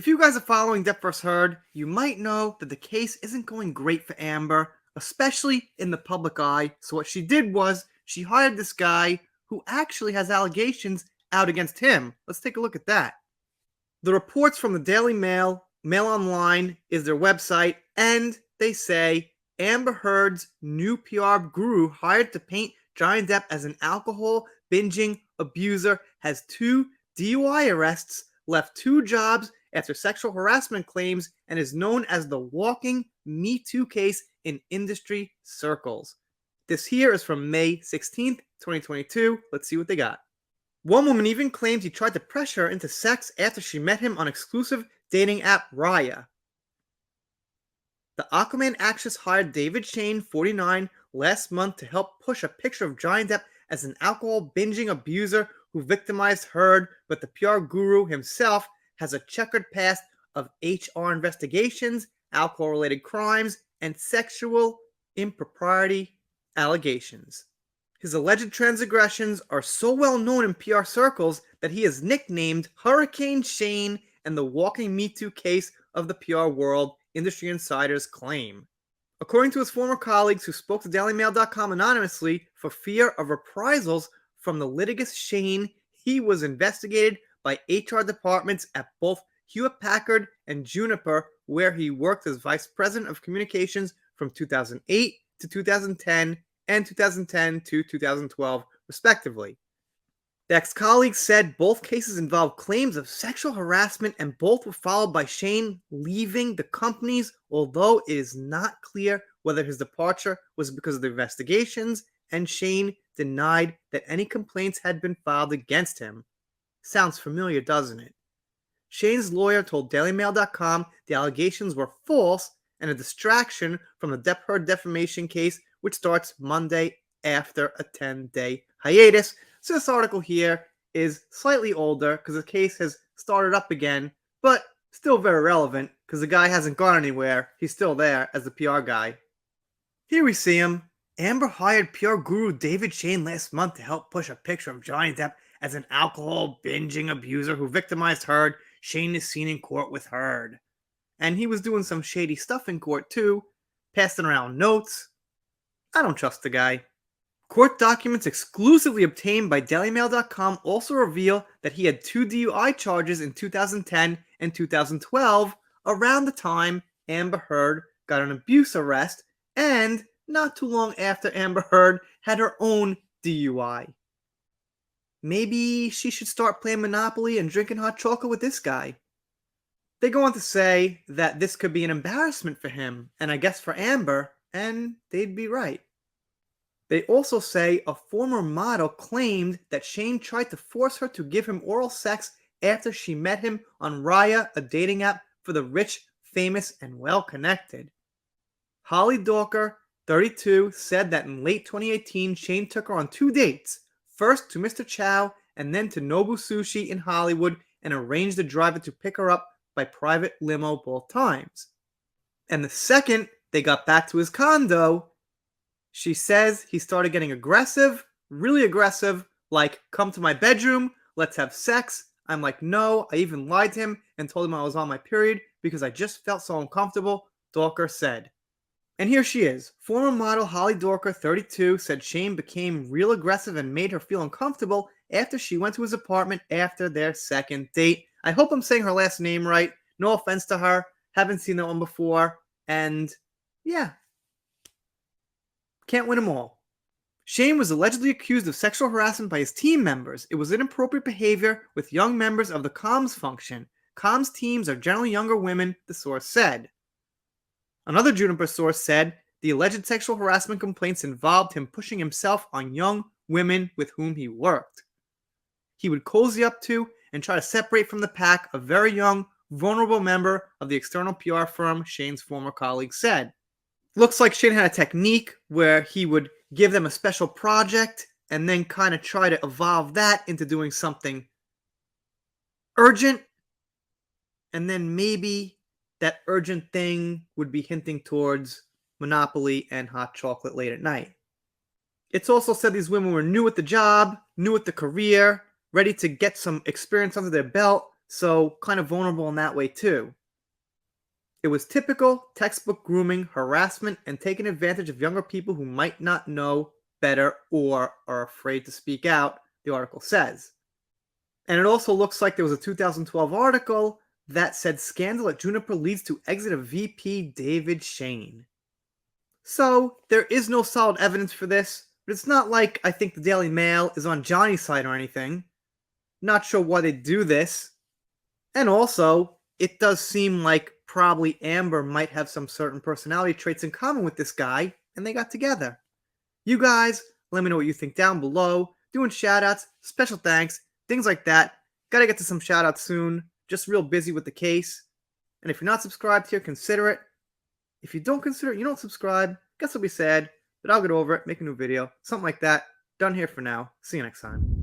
If you guys are following Depp vs. Heard, you might know that the case isn't going great for Amber, especially in the public eye. So what she did was she hired this guy who actually has allegations out against him. Let's take a look at that. The reports from the Daily Mail, Mail Online is their website, and they say Amber Heard's new PR guru hired to paint Johnny Depp as an alcohol binging abuser has 2 DUI arrests, left 2 jobs after sexual harassment claims, and is known as the walking Me Too case in industry circles. This here is from May 16th, 2022. Let's see what they got. One woman even claimed he tried to pressure her into sex after she met him on exclusive dating app Raya. The Aquaman actress hired David Shane, 49, last month to help push a picture of Johnny Depp as an alcohol binging abuser who victimized Heard, but the PR guru himself has a checkered past of HR investigations, alcohol-related crimes, and sexual impropriety allegations. His alleged transgressions are so well known in PR circles that he is nicknamed Hurricane Shane and the walking Me Too case of the PR world, industry insiders claim. According to his former colleagues who spoke to DailyMail.com anonymously, for fear of reprisals from the litigious Shane, he was investigated by HR departments at both Hewlett-Packard and Juniper, where he worked as vice president of communications from 2008 to 2010 and 2010 to 2012, respectively. The ex-colleagues said both cases involved claims of sexual harassment and both were followed by Shane leaving the companies, although it is not clear whether his departure was because of the investigations, and Shane denied that any complaints had been filed against him. Sounds familiar, doesn't it? Shane's lawyer told DailyMail.com the allegations were false and a distraction from the Depp Heard defamation case, which starts Monday after a 10-day hiatus. So this article here is slightly older because the case has started up again, but still very relevant because the guy hasn't gone anywhere. He's still there as the PR guy. Here we see him. Amber hired PR guru David Shane last month to help push a picture of Johnny Depp as an alcohol binging abuser who victimized Heard. Shane is seen in court with Heard. And he was doing some shady stuff in court too, passing around notes. I don't trust the guy. Court documents exclusively obtained by DailyMail.com also reveal that he had 2 DUI charges in 2010 and 2012, around the time Amber Heard got an abuse arrest, and not too long after Amber Heard had her own DUI. Maybe she should start playing Monopoly and drinking hot chocolate with this guy. They go on to say that this could be an embarrassment for him, and I guess for Amber, and they'd be right. They also say a former model claimed that Shane tried to force her to give him oral sex after she met him on Raya, a dating app for the rich, famous, and well-connected. Holly Dorker, 32, said that in late 2018, Shane took her on 2 dates, first to Mr. Chow and then to Nobu Sushi in Hollywood, and arranged a driver to pick her up by private limo both times. And the second they got back to his condo, she says he started getting aggressive, really aggressive, like, come to my bedroom, let's have sex. I'm like, no. I even lied to him and told him I was on my period because I just felt so uncomfortable, Dorker said. And here she is. Former model Holly Dorker, 32, said Shane became real aggressive and made her feel uncomfortable after she went to his apartment after their second date. I hope I'm saying her last name right. No offense to her. Haven't seen that one before. And yeah. Can't win them all. Shane was allegedly accused of sexual harassment by his team members. It was inappropriate behavior with young members of the comms function. Comms teams are generally younger women, the source said. Another Juniper source said the alleged sexual harassment complaints involved him pushing himself on young women with whom he worked. He would cozy up to and try to separate from the pack a very young, vulnerable member of the external PR firm, Shane's former colleague said. Looks like Shane had a technique where he would give them a special project and then kind of try to evolve that into doing something urgent, and then maybe that urgent thing would be hinting towards Monopoly and hot chocolate late at night. It's also said these women were new at the job, new at the career, ready to get some experience under their belt, so kind of vulnerable in that way too. It was typical textbook grooming, harassment, and taking advantage of younger people who might not know better or are afraid to speak out, the article says. And it also looks like there was a 2012 article that said scandal at Juniper leads to exit of VP David Shane. So, there is no solid evidence for this, but it's not like I think the Daily Mail is on Johnny's side or anything. Not sure why they do this. And also, it does seem like probably Amber might have some certain personality traits in common with this guy, and they got together. You guys, let me know what you think down below. Doing shoutouts, special thanks, things like that. Gotta get to some shoutouts soon. Just real busy with the case. And if you're not subscribed here, consider it. If you don't consider it, you don't subscribe. Guess I'll be sad, but I'll get over it, make a new video, something like that. Done here for now. See you next time.